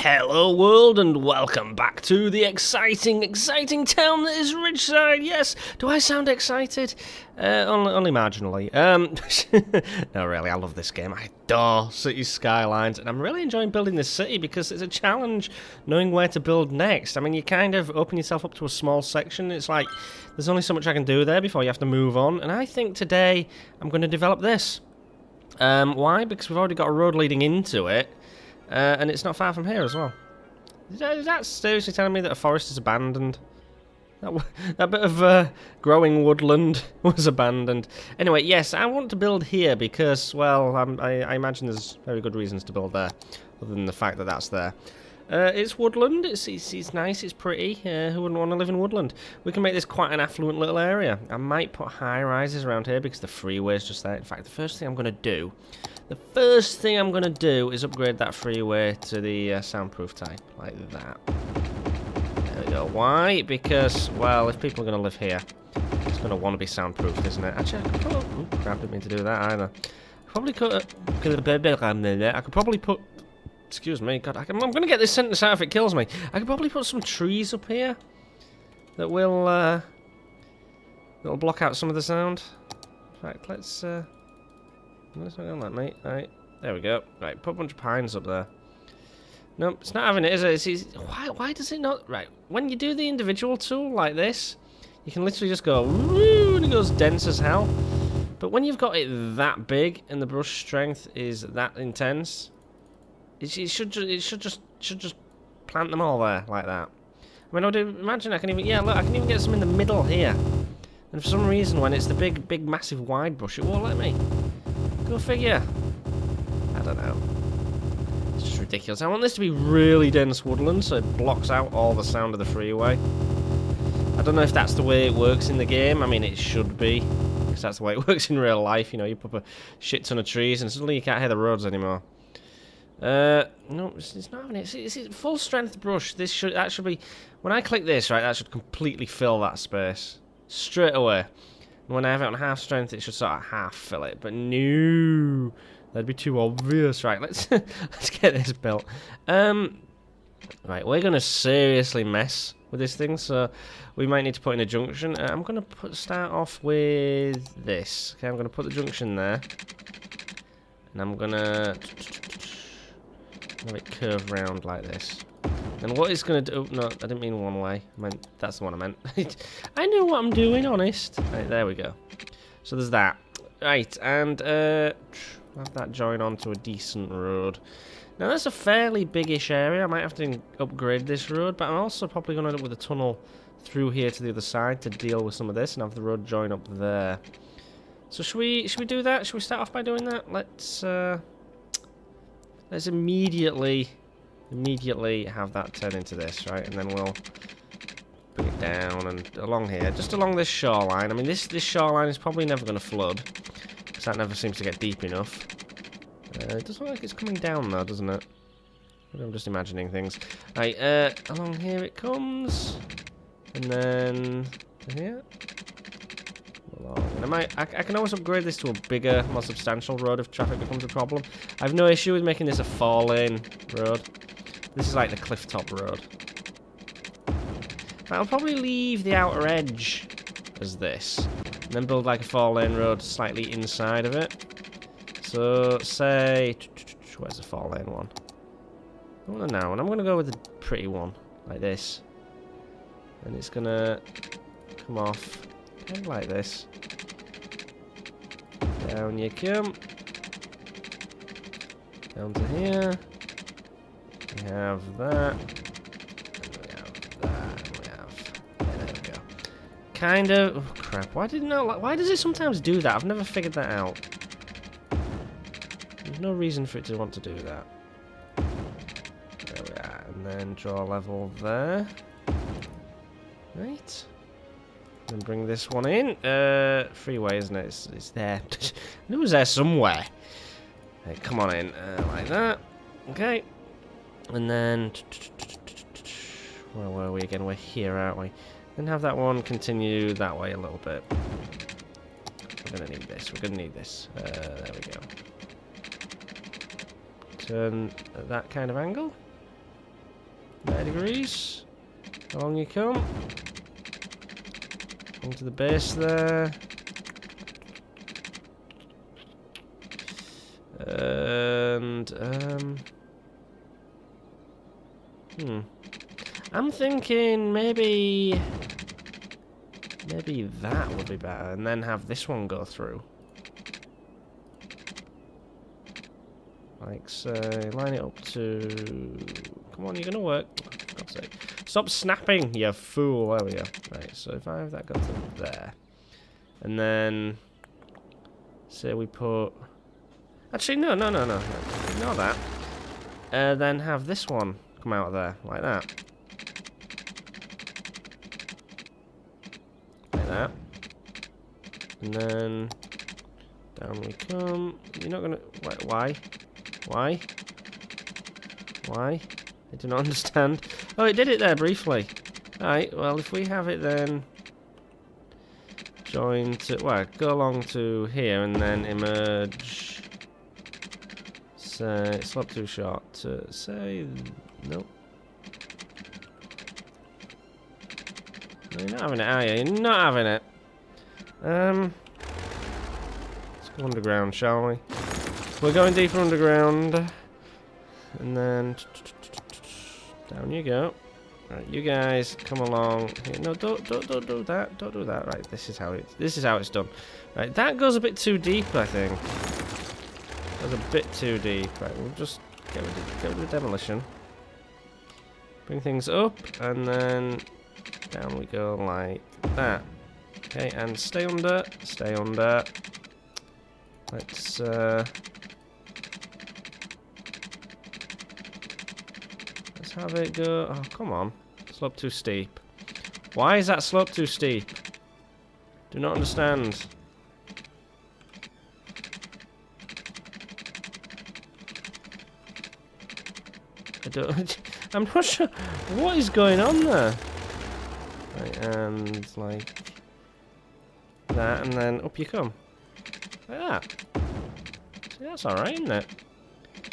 Hello world and welcome back to the exciting town that is Ridgeside. Yes, do I sound excited? Only marginally. No, really, I love this game. I adore City Skylines, and I'm really enjoying building this city because it's a challenge knowing where to build next. I mean, you kind of open yourself up to a small section. It's like there's only so much I can do there before you have to move on, and I think today I'm going to develop this. Why? Because we've already got a road leading into it. And it's not far from here as well. Is that seriously telling me that a forest is abandoned? That bit of growing woodland was abandoned. Anyway, yes, I want to build here because, well, I imagine there's very good reasons to build there, other than the fact that that's there. It's woodland, it's nice, it's pretty. Who wouldn't want to live in woodland? We can make this quite an affluent little area. I might put high-rises around here because the freeway's just there. In fact, the first thing I'm going to do is upgrade that freeway to the soundproof type, like that. There we go. Why? Because, well, if people are going to live here, it's going to want to be soundproof, isn't it? Actually, I could probably... Ooh, crap, didn't mean to do that either. I could probably put... Excuse me, God, I'm going to get this sentence out if it kills me. I could probably put some trees up here that will that'll block out some of the sound. In fact, let's not going to let me. Right, there we go. Right, put a bunch of pines up there. Nope, it's not having it, is it? Why does it not? Right, when you do the individual tool like this, you can literally just go woo, and it goes dense as hell. But when you've got it that big and the brush strength is that intense, it should just plant them all there like that. I mean, I would imagine I can even, yeah, look, I can even get some in the middle here. And for some reason, when it's the big, massive wide brush, it won't let me. Go figure. I don't know. It's just ridiculous. I want this to be really dense woodland, so it blocks out all the sound of the freeway. I don't know if that's the way it works in the game. I mean, it should be, because that's the way it works in real life. You know, you put a shit ton of trees, and suddenly you can't hear the roads anymore. No, it's not having it. It's full strength brush. That should be, when I click this, right, that should completely fill that space straight away. And when I have it on half strength, it should sort of half fill it. But no, that'd be too obvious. Right, let's get this built. Right, we're gonna seriously mess with this thing, so we might need to put in a junction. I'm gonna start off with this. Okay, I'm gonna put the junction there, and I'm gonna have it curve round like this. And what it's going to do... Oh, no, I didn't mean one way. That's the one I meant. I know what I'm doing, honest. Right, there we go. So there's that. Right, and have that join onto a decent road. Now, that's a fairly biggish area. I might have to upgrade this road, but I'm also probably going to end up with a tunnel through here to the other side to deal with some of this and have the road join up there. So should we do that? Should we start off by doing that? Let's immediately have that turn into this, right? And then we'll bring it down and along here, just along this shoreline. I mean, this shoreline is probably never going to flood, because that never seems to get deep enough. It doesn't look like it's coming down, though, doesn't it? Maybe I'm just imagining things. Right, along here it comes, and then here. I can always upgrade this to a bigger, more substantial road if traffic becomes a problem. I have no issue with making this a 4-lane road. This is like the cliff-top road. I'll probably leave the outer edge as this, and then build like a 4-lane road slightly inside of it. So, say... Where's the 4-lane one? I want a narrow one. I'm going to go with the pretty one, like this. And it's going to come off kind of like this. Down you come. Down to here. We have that. And we have that. And we have... Yeah, there we go. Kind of... Oh, crap. Why does it sometimes do that? I've never figured that out. There's no reason for it to want to do that. There we are. And then draw a level there. Right. And bring this one in. Freeway, isn't it? It's there. I knew it was there somewhere. Right, come on in. Like that. Okay. And then... Where were we again? We're here, aren't we? Then have that one continue that way a little bit. We're going to need this. We're going to need this. There we go. Turn at that kind of angle. 90 degrees. Along you come. Onto the base there. And, I'm thinking maybe that would be better, and then have this one go through. Like, say, line it up to... Come on, you're gonna work. For God's sake. Stop snapping, you fool. There we go. Right, so if I have that go to there. And then... Say we put... Actually, no. Ignore that. Then have this one come out of there, like that. Like that. And then... Down we come. You're not gonna... Why? Why? Why? I do not understand. Oh, it did it there briefly. Alright, well, if we have it then... Join to... Well, go along to here and then emerge... Say... Slope too short to say... Nope. No, you're not having it, are you? You're not having it. Let's go underground, shall we? We're going deeper underground. And then... Down you go. Right, you guys, come along. Here. No, don't do that. Don't do that. Right, this is how it's done. Right, that goes a bit too deep, I think. Goes a bit too deep. Right, we'll just get rid of the demolition. Bring things up, and then down we go like that. Okay, and stay under. Stay under. Let's have it go. Oh, come on. Slope too steep. Why is that slope too steep? Do not understand. I don't... I'm not sure what is going on there. Right, and like that, and then up you come. Like that. See, that's alright, isn't it?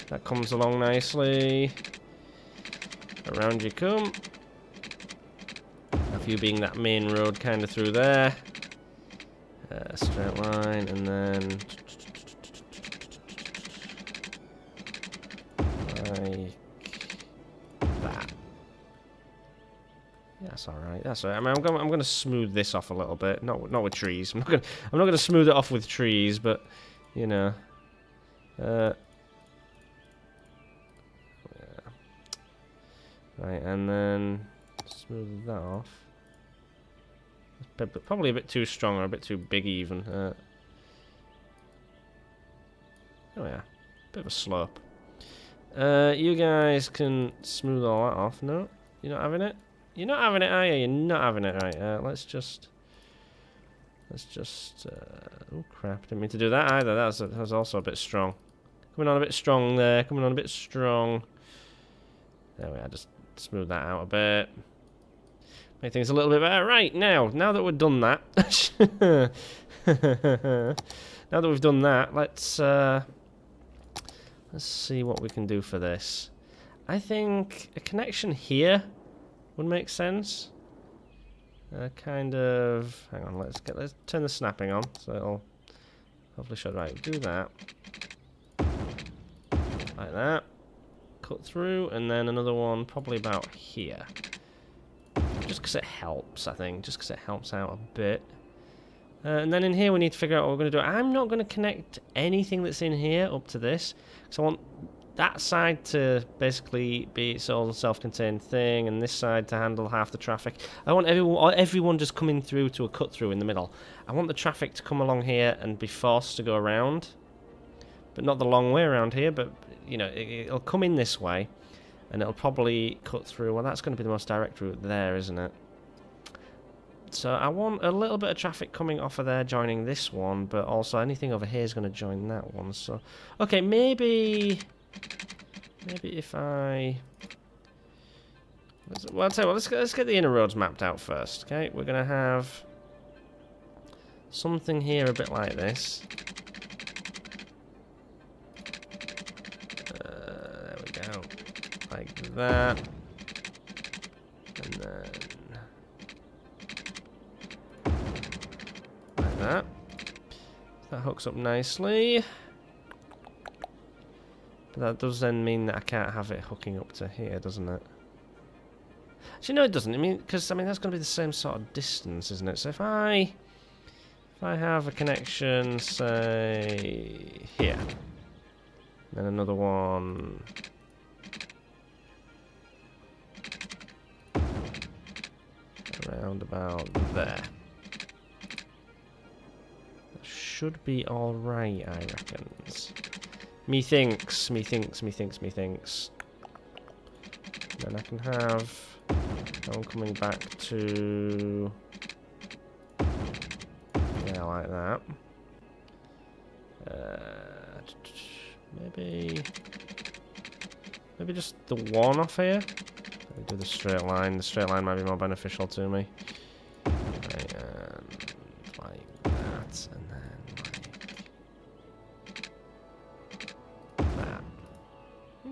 That comes along nicely. Around you come. A few being that main road kind of through there. Straight line, and then like that. Yeah, that's all right. That's all right. I mean, I'm going to smooth this off a little bit. Not with trees. I'm not going to smooth it off with trees, but you know. Right, and then smooth that off. Probably a bit too strong or a bit too big even. Oh yeah, bit of a slope. You guys can smooth all that off. No, you're not having it. You're not having it, are you? You're not having it, right? Let's just. Oh crap! Didn't mean to do that either. That was also a bit strong. Coming on a bit strong there. Coming on a bit strong. There we are. Just smooth that out a bit. Make things a little bit better. Right, now that we've done that. Now that we've done that, let's see what we can do for this. I think a connection here would make sense. Kind of... Hang on, let's turn the snapping on, so it'll hopefully show. Right, do that. Like that. Cut through, and then another one probably about here. Just because it helps, I think. Just because it helps out a bit. And then in here we need to figure out what we're going to do. I'm not going to connect anything that's in here up to this. Because I want that side to basically be its own self-contained thing, and this side to handle half the traffic. I want everyone just coming through to a cut-through in the middle. I want the traffic to come along here and be forced to go around. But not the long way around here, but, you know, it'll come in this way. And it'll probably cut through. Well, that's going to be the most direct route there, isn't it? So I want a little bit of traffic coming off of there, joining this one, but also anything over here is going to join that one. So, okay, maybe if I... Well, I'll tell you what, let's get the inner roads mapped out first, okay? We're going to have something here a bit like this. There we go. Like that. And then... like that. That hooks up nicely. But that does then mean that I can't have it hooking up to here, doesn't it? Actually, no, it doesn't. I mean, because I mean that's going to be the same sort of distance, isn't it? So if I have a connection, say here, then another one around about there. That should be all right, I reckons. Methinks. Then I can have one coming back to... yeah, like that. Maybe just the one off here. Let me do the straight line. The straight line might be more beneficial to me. Right, and like that, and then like that.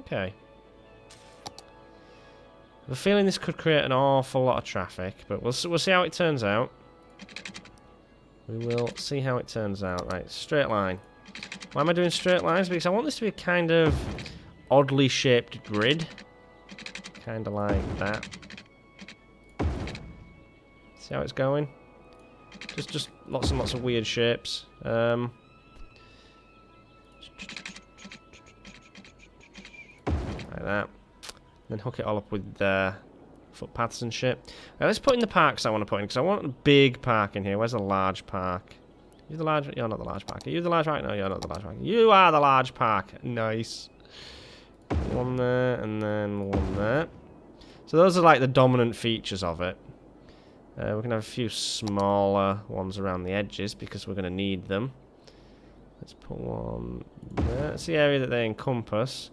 Okay. I have a feeling this could create an awful lot of traffic, but we'll see how it turns out. We will see how it turns out. Right, straight line. Why am I doing straight lines? Because I want this to be a kind of oddly shaped grid. Kind of like that. See how it's going? Just lots and lots of weird shapes. Like that. Then hook it all up with footpaths and shit. Now let's put in the parks I want to put in, because I want a big park in here. Where's a large park? You're the large... you're not the large park. Are you the large park? No, you're not the large park. You are the large park. Nice. One there, and then one there. So those are like the dominant features of it. We're going to have a few smaller ones around the edges, because we're going to need them. Let's put one there. That's the area that they encompass.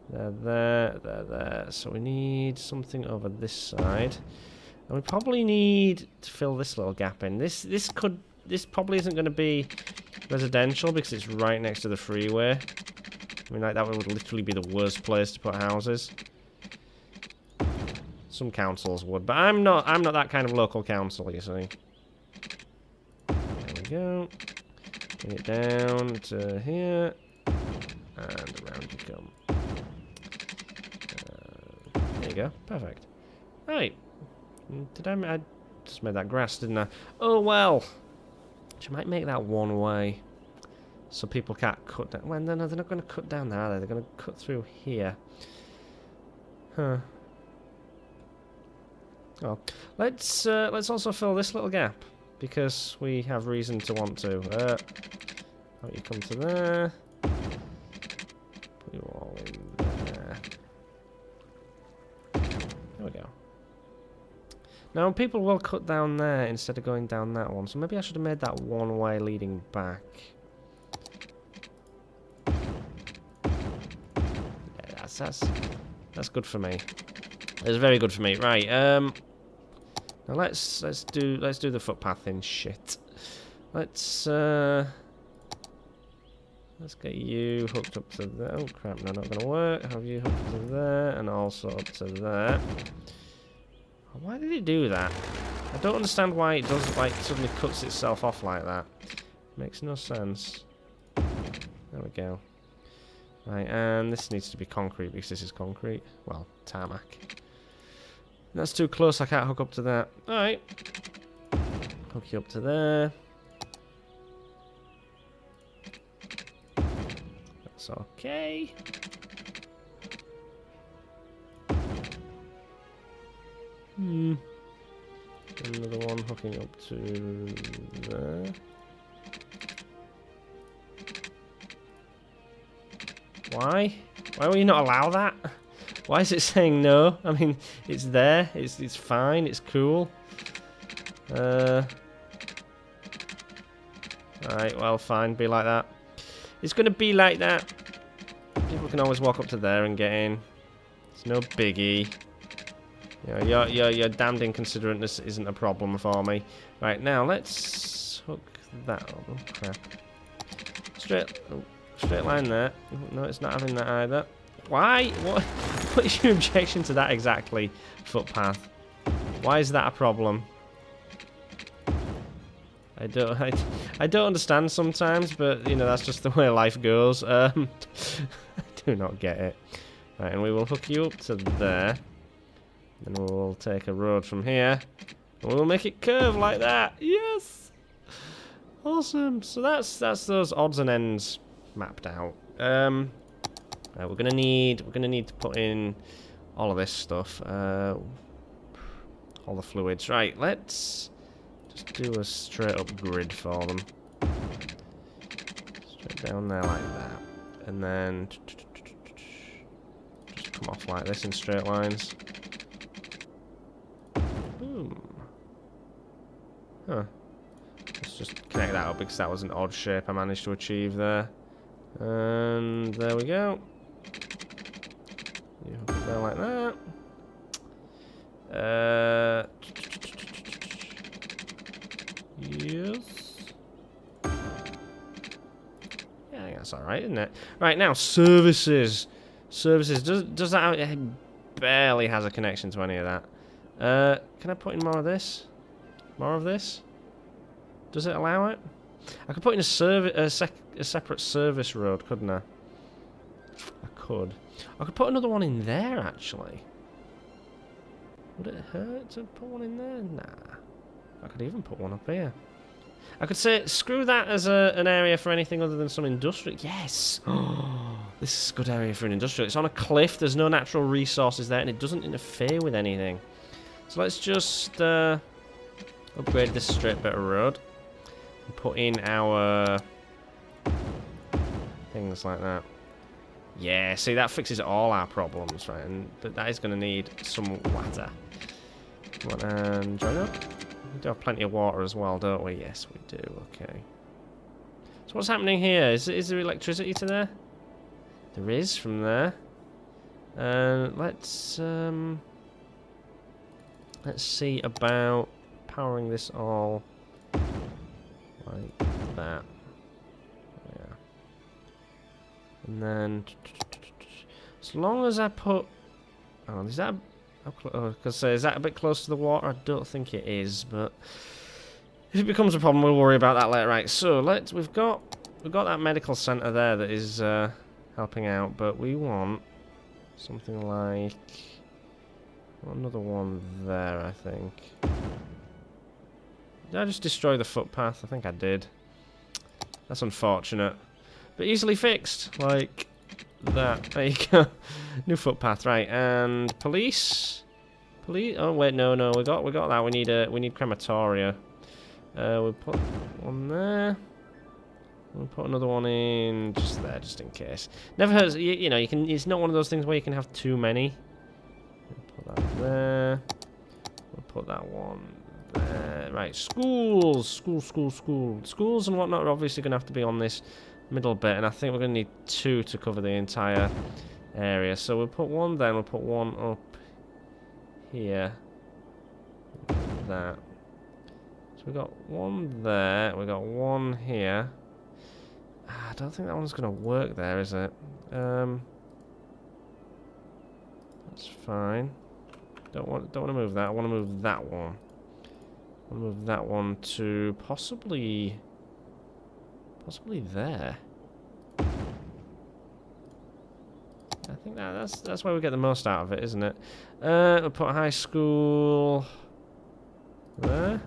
They're there, they're there. So we need something over this side. And we probably need to fill this little gap in. This probably isn't going to be residential because it's right next to the freeway. I mean, like, that would literally be the worst place to put houses. Some councils would, but I'm not that kind of local council, you see. There we go. Bring it down to here. And around you come. There you go. Perfect. Right. Did I just made that grass, didn't I? Oh, well. I might make that one way. So people can't cut down. Well, no, they're not going to cut down there, are they? They're going to cut through here. Huh. Well, let's also fill this little gap. Because we have reason to want to. How you come to there. Put you all in there. There we go. Now, people will cut down there instead of going down that one. So maybe I should have made that one way leading back. Yeah, that's good for me. It's very good for me. Right. Now let's do the footpath in shit. Let's get you hooked up to there. Oh crap! No, not gonna work. Have you hooked up to there and also up to there. Why did it do that? I don't understand why it does, like, suddenly cuts itself off like that. Makes no sense. There we go. Right, and this needs to be concrete because this is concrete. Well, tarmac. That's too close, I can't hook up to that. Alright. Hook you up to there. That's okay. Another one hooking up to there. Why? Why will you not allow that? Why is it saying no? I mean, it's there. It's fine. It's cool. Alright, well, fine. Be like that. It's gonna be like that. People can always walk up to there and get in. It's no biggie. You know, your damned inconsiderateness isn't a problem for me. Right, now let's hook that up. Oh, crap. Straight line there. No, it's not having that either. Why? What is your objection to that exactly? Footpath. Why is that a problem? I don't understand sometimes, but you know that's just the way life goes. I do not get it. Right, and we will hook you up to there. Then we'll take a road from here, and we'll make it curve like that. Yes, awesome. So that's those odds and ends mapped out. Right, we're gonna need to put in all of this stuff, all the fluids. Right, let's just do a straight up grid for them. Straight down there like that. And then just come off like this in straight lines. Boom. Huh. Let's just connect that up because that was an odd shape I managed to achieve there. And there we go. You hook it there like that. Yes. Yeah, I think that's alright, isn't it? Right, now, services. Services. Does that... It barely has a connection to any of that. Can I put in more of this? More of this? Does it allow it? I could put in a separate service road, couldn't I? I could. I could put another one in there, actually. Would it hurt to put one in there? Nah. I could even put one up here. I could say, screw that as an area for anything other than some industrial. Yes! Oh, this is a good area for an industrial. It's on a cliff, there's no natural resources there, and it doesn't interfere with anything. So let's just upgrade this straight bit of road. And put in our things like that. Yeah, see, that fixes all our problems, right? But that is going to need some water. Come on, and join up. We do have plenty of water as well, don't we? Yes, we do. Okay. So what's happening here? Is there electricity to there? There is from there. Let's see about powering this all like that. Yeah. And then, as long as I put, oh, is that? Because is that a bit close to the water? I don't think it is, but if it becomes a problem, we'll worry about that later. Right. So we've got that medical center there that is helping out, but we want something like another one there. I think. Did I just destroy the footpath? I think I did. That's unfortunate, but easily fixed. Like that. There you go. New footpath, right? And police. Oh wait, no. We got that. We need crematoria. We'll put one there. We'll put another one in just there, just in case. Never hurts. You know, you can. It's not one of those things where you can have too many. We'll put that there. We'll put that one there. Right, schools and whatnot are obviously going to have to be on this middle bit, and I think we're going to need 2 to cover the entire area. So we'll put one there, and we'll put one up here. That. So we got one there, we got one here. I don't think that one's going to work there, is it? That's fine. Don't want to move that. I want to move that one. I want to move that one to possibly there. I think that's where we get the most out of it, isn't it? We'll put high school there.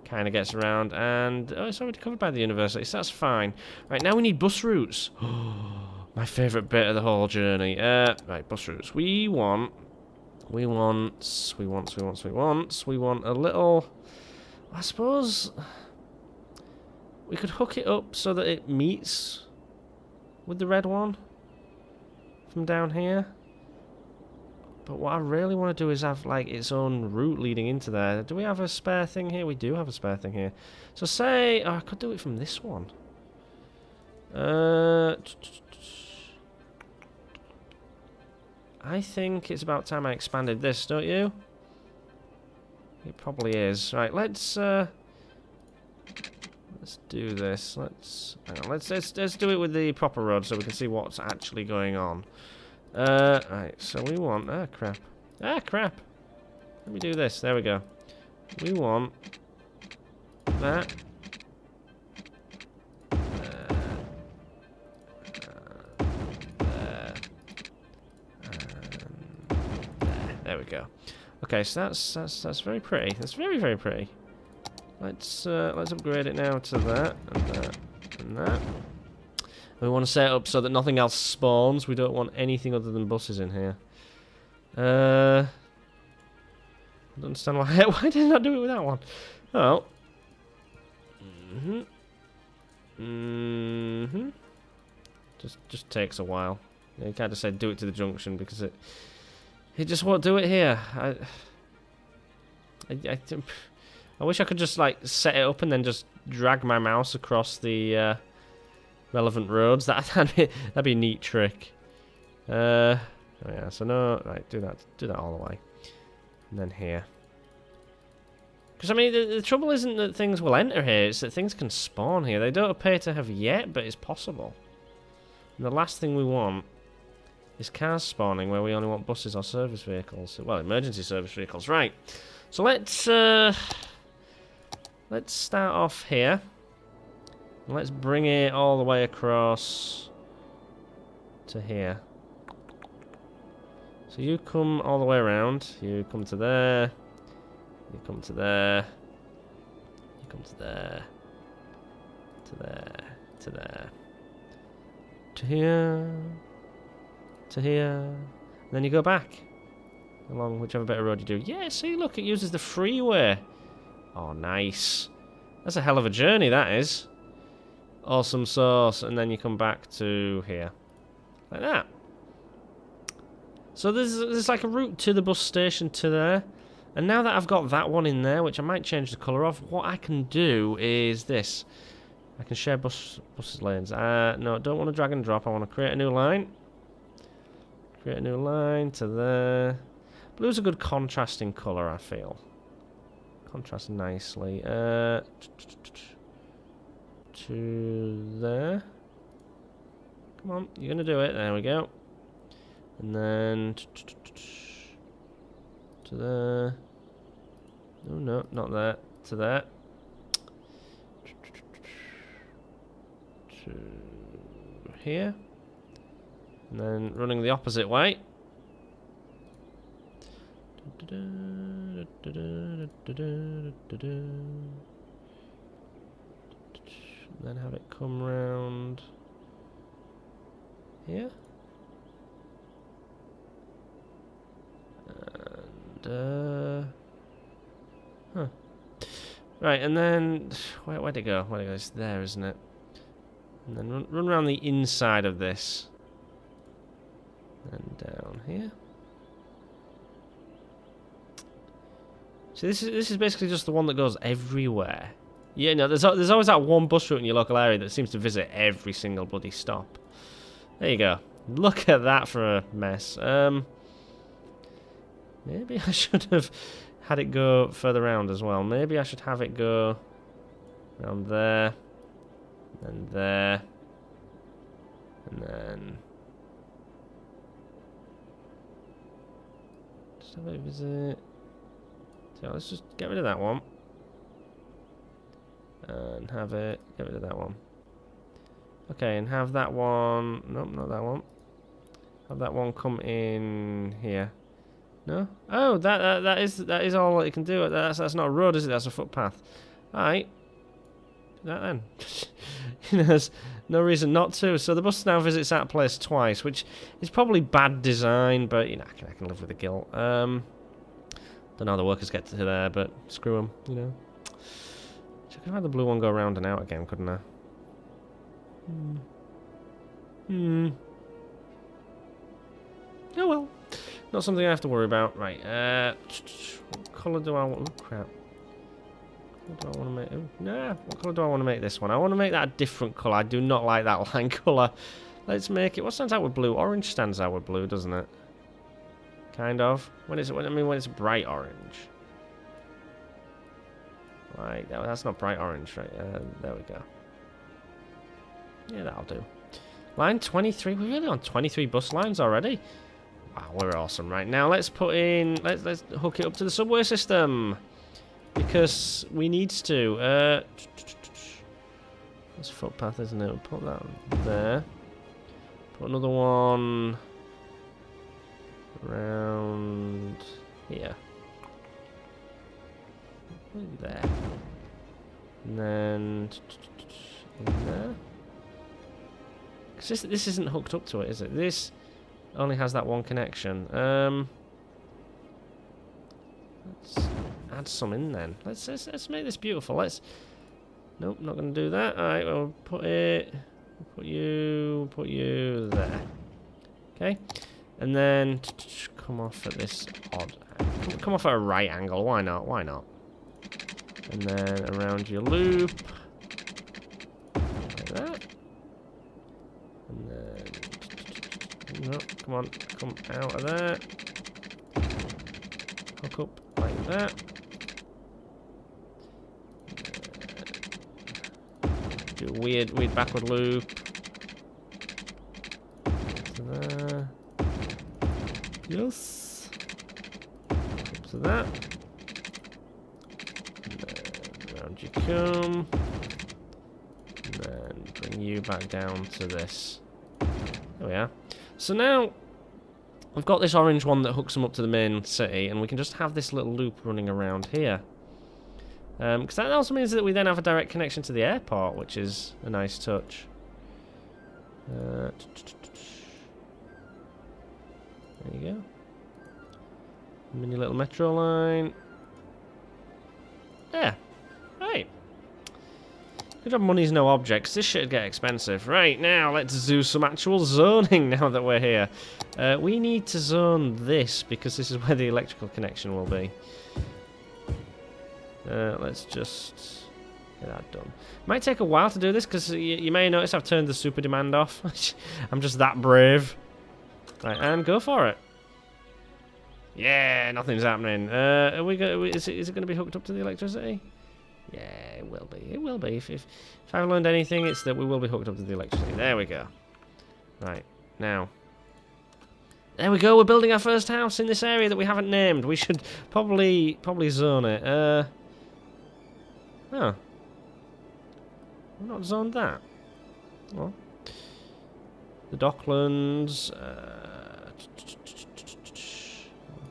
Kind of gets around, and oh, it's already covered by the university, so that's fine. Right, now we need bus routes. My favourite bit of the whole journey. Right, bus routes. We want a little. I suppose we could hook it up so that it meets with the red one from down here. But what I really want to do is have like its own route leading into there. Do we have a spare thing here? We do have a spare thing here. So say, I could do it from this one. I think it's about time I expanded this, don't you? It probably is. Right, let's do this. Hang on, let's do it with the proper road so we can see what's actually going on. Right, so we want... crap. Crap. Let me do this. There we go. We want that. There we go. Okay, so that's very pretty. That's very, very pretty. Let's upgrade it now to that and that and that. We want to set it up so that nothing else spawns. We don't want anything other than buses in here. I don't understand why. Why did I not do it with that one? Oh. Just takes a while. You can't just say do it to the junction because it just won't do it here. I wish I could just like set it up and then just drag my mouse across the relevant roads. That'd be a neat trick. Oh yeah, so no, right, do that all the way, and then here. Because I mean, the trouble isn't that things will enter here; it's that things can spawn here. They don't appear to have yet, but it's possible. And the last thing we want is cars spawning where we only want buses or service vehicles. Well, emergency service vehicles, right? So let's start off here. Let's bring it all the way across to here. So you come all the way around. You come to there. You come to there. You come to there. To there. To there. To here. To here. And then you go back. Along whichever bit of road you do. Yeah, see, look, it uses the freeway. Oh, nice. That's a hell of a journey, that is. Awesome sauce. And then you come back to here. Like that. So there's like a route to the bus station to there. And now that I've got that one in there, which I might change the colour of, what I can do is this. I can share bus lanes. No, don't want to drag and drop. I want to create a new line. Create a new line to there. Blue's a good contrasting colour, I feel. Contrasts nicely. To there. Come on, you're going to do it. There we go. And then to there. Oh no, not there. To there. To here. And then running the opposite way. Then have it come round here. And huh. Right, and then where'd it go? Where'd it go? It's there, isn't it? And then run around the inside of this. And down here. So this is basically just the one that goes everywhere. Yeah, no, there's always that one bus route in your local area that seems to visit every single bloody stop. There you go. Look at that for a mess. Maybe I should have had it go further round as well. Maybe I should have it go around there, and there, and then just have it visit. So let's just get rid of that one. And have it, get rid of that one. Okay, and have that one, nope, not that one. Have that one come in here. No? Oh, that is all it can do. That's not a road, is it? That's a footpath. Alright. Do that then. There's no reason not to. So the bus now visits that place twice, which is probably bad design, but you know, I can live with the guilt. Don't know how the workers get to there, but screw them, you know. So I could have the blue one go around and out again, couldn't I? Oh well. Not something I have to worry about. Right, what colour do I want? Oh, crap. What do I want to make? Oh, nah, what colour do I want to make this one? I want to make that a different colour. I do not like that line colour. Let's make it... What stands out with blue? Orange stands out with blue, doesn't it? Kind of. When it's bright orange. Right, that's not bright orange, right? There we go. Yeah, that'll do. Line 23. We're really on 23 bus lines already. Wow, we're awesome. Right, now let's put in... Let's hook it up to the subway system. Because we need to. This footpath, isn't it? We'll put that there. Put another one around here. There. And then in there. Because this isn't hooked up to it, is it? This only has that one connection. Let's add some in then. Let's make this beautiful. Nope, not going to do that. All right, we'll put you there. Okay, and then come off at this odd. Come off at a right angle. Why not? Why not? And then around your loop, like that. And then no, come on, come out of there. Hook up like that. Do a weird backward loop. To there. Yes. Up to that. And then around you come. And then bring you back down to this. There we are. So now we've got this orange one that hooks them up to the main city, and we can just have this little loop running around here. Because that also means that we then have a direct connection to the airport, which is a nice touch. There you go. Mini little metro line. Yeah. Right. Good job money's no object, 'cause this shit'd get expensive. Right, now let's do some actual zoning now that we're here. We need to zone this, because this is where the electrical connection will be. Let's just get that done. Might take a while to do this, because you may notice I've turned the super demand off. I'm just that brave. Right, and go for it. Yeah, nothing's happening. Is it going to be hooked up to the electricity? Yeah, it will be. It will be. If I've learned anything, it's that we will be hooked up to the electricity. There we go. Right, now. There we go. We're building our first house in this area that we haven't named. We should probably zone it. Oh. We've not zoned that. Well. The Docklands.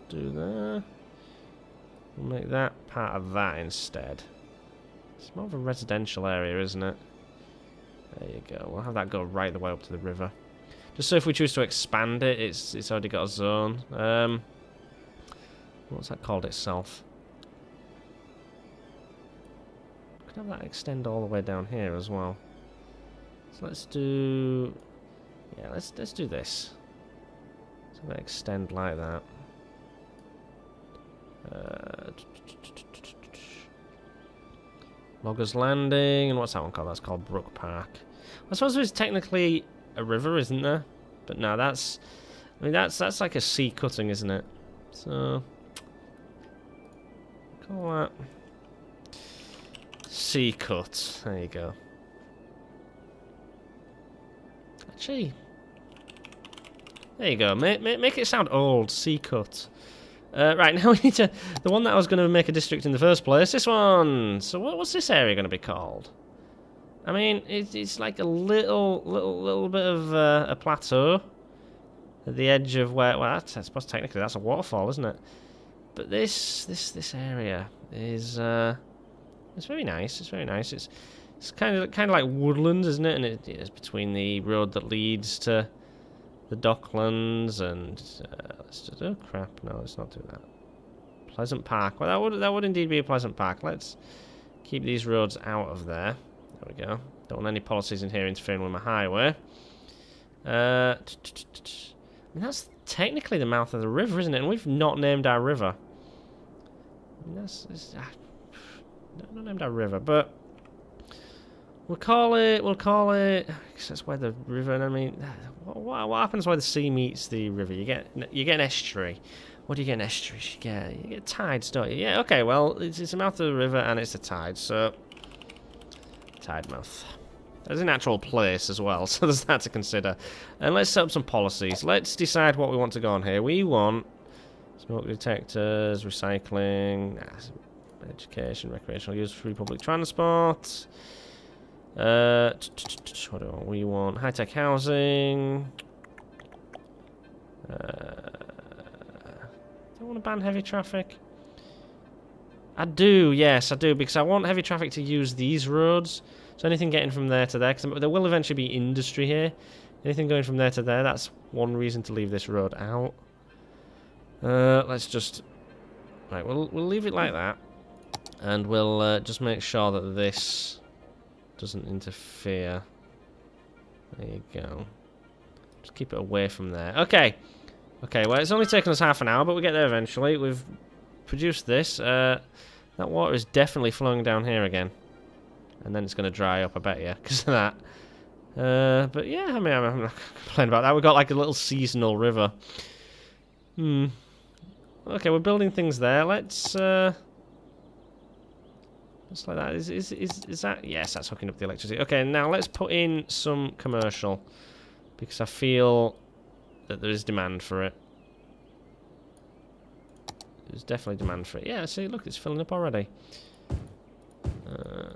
Do there. We'll make that part of that instead. It's more of a residential area, isn't it? There you go. We'll have that go right the way up to the river. Just so if we choose to expand it, it's already got a zone. What's that called itself? Could have that extend all the way down here as well. So let's do... Yeah, let's do this. So let it extend like that. Loggers Landing, and what's that one called? That's called Brook Park. I suppose there's technically a river, isn't there? But no, that's... I mean, that's like a sea cutting, isn't it? So... Call that... Sea cut. There you go. Actually... There you go. Make it sound old. Sea cut. Right, now we need to... The one that I was going to make a district in the first place. This one! So what's this area going to be called? I mean, it's like a little bit of a plateau at the edge of where... Well, I suppose technically that's a waterfall, isn't it? But this area is... it's very nice. It's very nice. It's kind of like woodland, isn't it? And it's between the road that leads to the Docklands and... let's just... Oh, crap. No, let's not do that. Pleasant Park. Well, that would indeed be a pleasant park. Let's keep these roads out of there. There we go. Don't want any policies in here interfering with my highway. I mean, that's technically the mouth of the river, isn't it? And we've not named our river. I mean, not named our river, but we'll call it. Cause that's where the river. And I mean, what happens where the sea meets the river? You get an estuary. What do you get in estuaries? You get tides, don't you? Yeah. Okay. Well, it's the mouth of the river and it's the tide. So tide mouth. There's an actual place as well, so there's that to consider. And let's set up some policies. Let's decide what we want to go on here. We want smoke detectors, recycling, education, recreational use, free public transport. What do we want? High-tech housing. Do I want to ban heavy traffic? I do, yes, I do, because I want heavy traffic to use these roads. So anything getting from there to there, because there will eventually be industry here. Anything going from there to there, that's one reason to leave this road out. Let's just... Right, we'll leave it like that. And we'll just make sure that this doesn't interfere. There you go. Just keep it away from there. Okay. Okay, well, it's only taken us half an hour, but we'll get there eventually. We've produced this. That water is definitely flowing down here again. And then it's going to dry up, I bet you, because of that. But yeah, I mean, I'm not complaining about that. We've got like a little seasonal river. Okay, we're building things there. Let's just like that. Is that? Yes, that's hooking up the electricity. Okay, now let's put in some commercial, because I feel that there is demand for it. There's definitely demand for it. Yeah, see, look, it's filling up already. There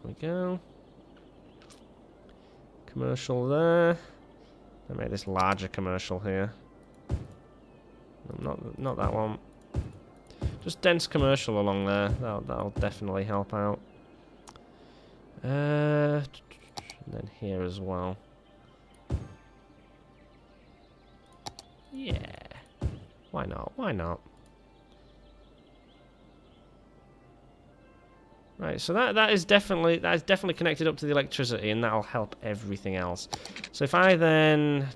we go. Commercial there. I made this larger commercial here. Not that one. Just dense commercial along there. That'll definitely help out. And then here as well. Yeah. Why not? Why not? Right, so that is definitely connected up to the electricity, and that'll help everything else. So if I then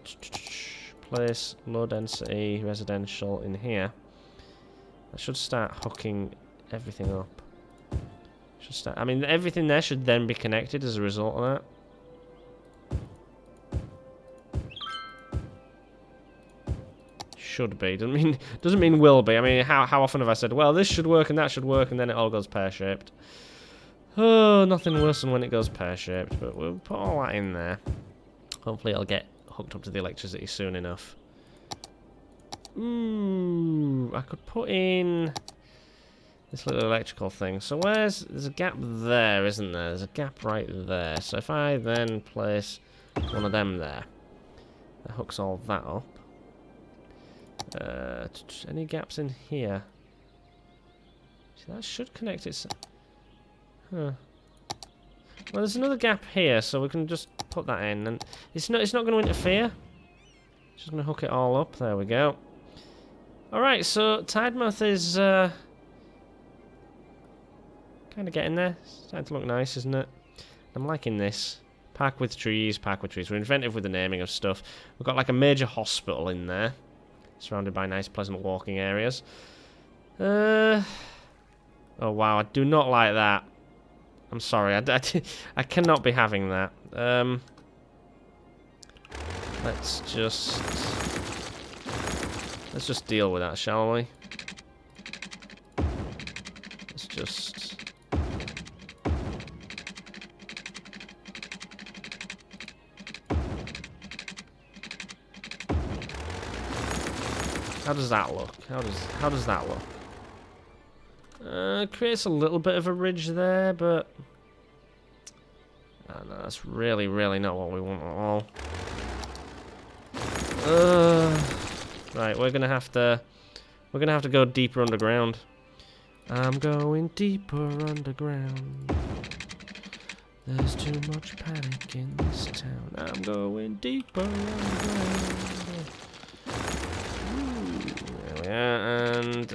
place low density residential in here, I should start hooking everything up. Should start. I mean, everything there should then be connected as a result of that. Should be. Doesn't mean will be. I mean, how often have I said, well, this should work and that should work, and then it all goes pear-shaped. Oh, nothing worse than when it goes pear-shaped, but we'll put all that in there. Hopefully it'll get hooked up to the electricity soon enough. Ooh, I could put in this little electrical thing. So there's a gap there, isn't there? There's a gap right there. So if I then place one of them there, that hooks all that up. Any gaps in here? See, that should connect it. Huh. Well, there's another gap here, so we can just put that in, and it's not going to interfere. It's just going to hook it all up. There we go. All right, so Tidemouth is kind of getting there. It's starting to look nice, isn't it? I'm liking this. Park with trees, park with trees. We're inventive with the naming of stuff. We've got like a major hospital in there, surrounded by nice, pleasant walking areas. Oh wow, I do not like that. I'm sorry, I cannot be having that. Let's just deal with that, shall we? Let's just... How does that look? How does that look? Creates a little bit of a ridge there, but no, that's really not what we want at all. Right, we're gonna have to go deeper underground. I'm going deeper underground. There's too much panic in this town. I'm going deeper underground. There we are, and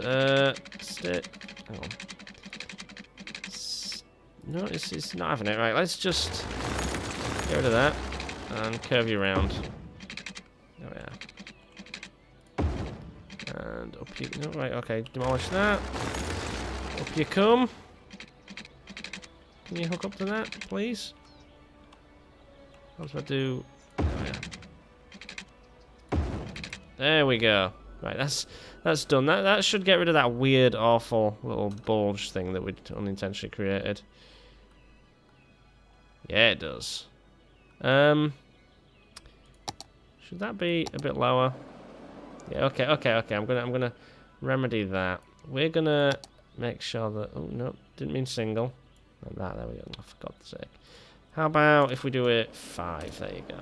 hang on. No, it's not having it. Right, let's just get rid of that and curve you around. There we are. And up you... No, right, okay, demolish that. Up you come. Can you hook up to that, please? What do I do? There we are. There we go. Right, that's done. That should get rid of that weird, awful little bulge thing that we'd unintentionally created. Yeah, it does. Should that be a bit lower? Yeah, okay. I'm gonna remedy that. We're gonna make sure that... Oh, no, didn't mean single. Like that, there we go. Oh, for God's sake. How about if we do it 5? There you go.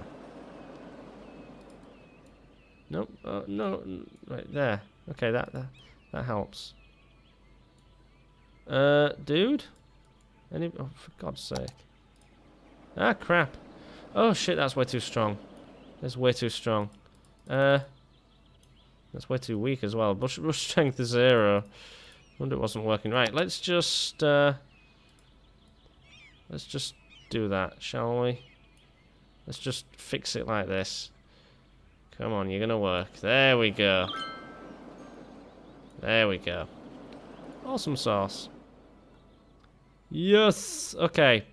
Nope. No. Right there. Okay, that helps. Dude? Oh, for God's sake. Ah, crap. Oh, shit, that's way too strong. That's way too strong. That's way too weak as well. Rush strength is 0. Wonder it wasn't working. Right, let's just do that, shall we? Let's just fix it like this. Come on, you're gonna work. There we go. There we go. Awesome sauce. Yes! Okay.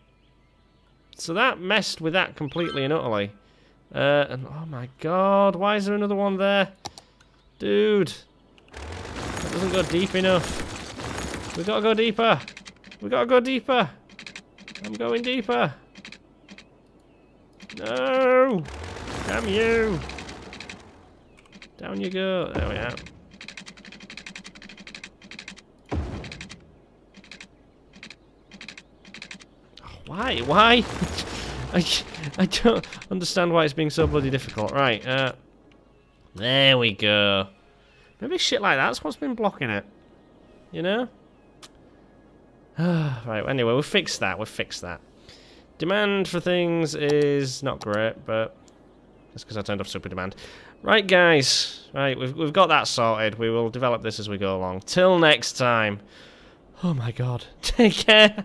So that messed with that completely and utterly. And oh my god, why is there another one there? Dude. That doesn't go deep enough. We gotta go deeper. We gotta go deeper. I'm going deeper. No! Damn you! Down you go. There we are. Why? Why? I don't understand why it's being so bloody difficult. Right, there we go. Maybe shit like that's what's been blocking it. You know? Right, anyway, we've fixed that. We've fixed that. Demand for things is not great, but that's because I turned off super demand. Right, guys. Right, we've got that sorted. We will develop this as we go along. Till next time. Oh my god. Take care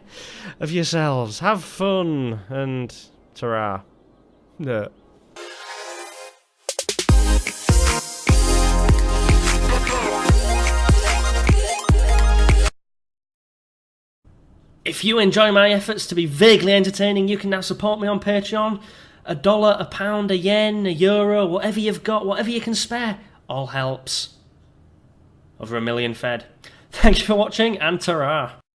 of yourselves. Have fun. And ta-ra. No. If you enjoy my efforts to be vaguely entertaining, you can now support me on Patreon. $1, a pound, a yen, a euro, whatever you've got, whatever you can spare, all helps. Over 1 million fed. Thank you for watching, and ta-ra.